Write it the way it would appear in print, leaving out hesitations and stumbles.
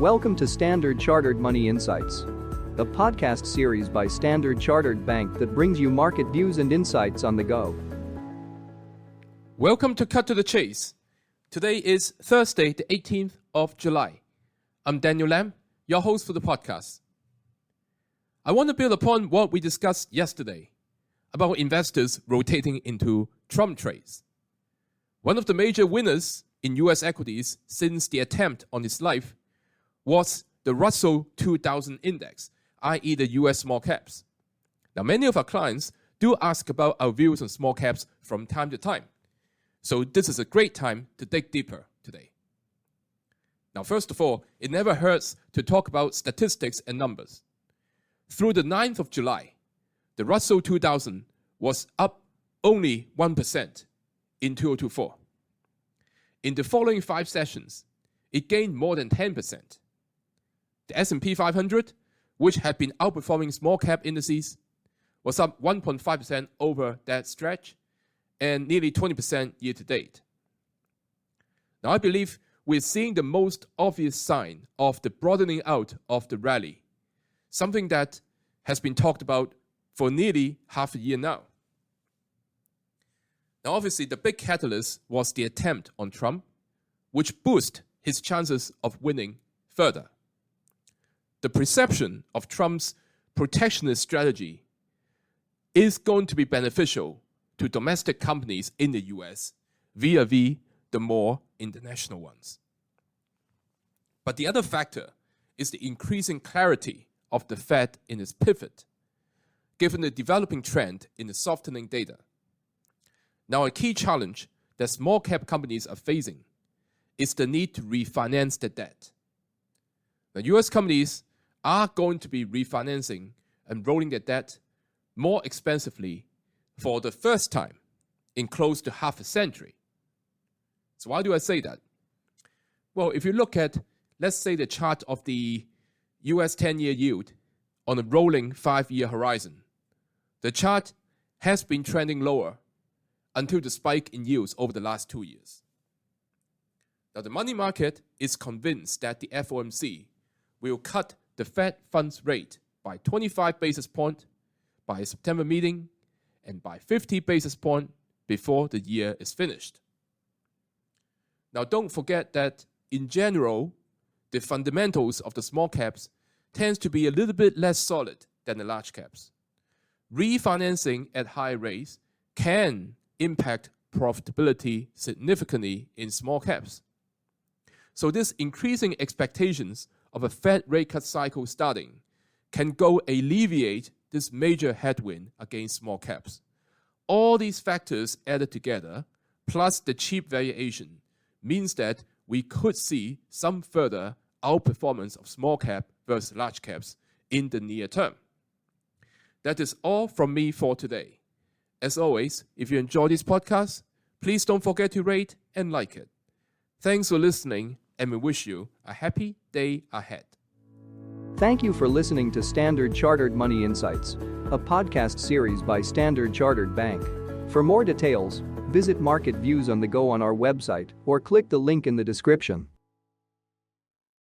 Welcome to Standard Chartered Money Insights, a podcast series by Standard Chartered Bank that brings you market views and insights on the go. Welcome to Cut to the Chase. Today is Thursday, the 18th of July. I'm Daniel Lam, your host for the podcast. I want to build upon what we discussed yesterday about investors rotating into Trump trades. One of the major winners in US equities since the attempt on his life was the Russell 2000 index, i.e. the US small caps. Now, many of our clients do ask about our views on small caps from time to time. So this is a great time to dig deeper today. Now, first of all, it never hurts to talk about statistics and numbers. Through the 9th of July, the Russell 2000 was up only 1% in 2024. In the following 5 sessions, it gained more than 10%. The S&P 500, which had been outperforming small cap indices, was up 1.5% over that stretch and nearly 20% year to date. Now, I believe we're seeing the most obvious sign of the broadening out of the rally, something that has been talked about for nearly half a year now. Now, obviously, the big catalyst was the attempt on Trump, which boosted his chances of winning further. The perception of Trump's protectionist strategy is going to be beneficial to domestic companies in the US vis-a-vis the more international ones. But the other factor is the increasing clarity of the Fed in its pivot, given the developing trend in the softening data. Now, a key challenge that small cap companies are facing is the need to refinance their debt. Now, US companies are going to be refinancing and rolling their debt more expensively for the first time in close to half a century. So why do I say that? Well, if you look at, let's say, the chart of the US 10-year yield on a rolling 5-year horizon, the chart has been trending lower until the spike in yields over the last 2 years. Now, the money market is convinced that the FOMC will cut the Fed funds rate by 25 basis points by a September meeting and by 50 basis points before the year is finished. Now, don't forget that in general, the fundamentals of the small caps tends to be a little bit less solid than the large caps. Refinancing at high rates can impact profitability significantly in small caps. So this increasing expectations of a Fed rate cut cycle starting can go alleviate this major headwind against small caps. All these factors added together, plus the cheap valuation, means that we could see some further outperformance of small cap versus large caps in the near term. That is all from me for today. As always, if you enjoy this podcast, please don't forget to rate and like it. Thanks for listening, and we wish you a happy day ahead. Thank you for listening to Standard Chartered Money Insights, a podcast series by Standard Chartered Bank. For more details, visit Market Views on the Go on our website or click the link in the description.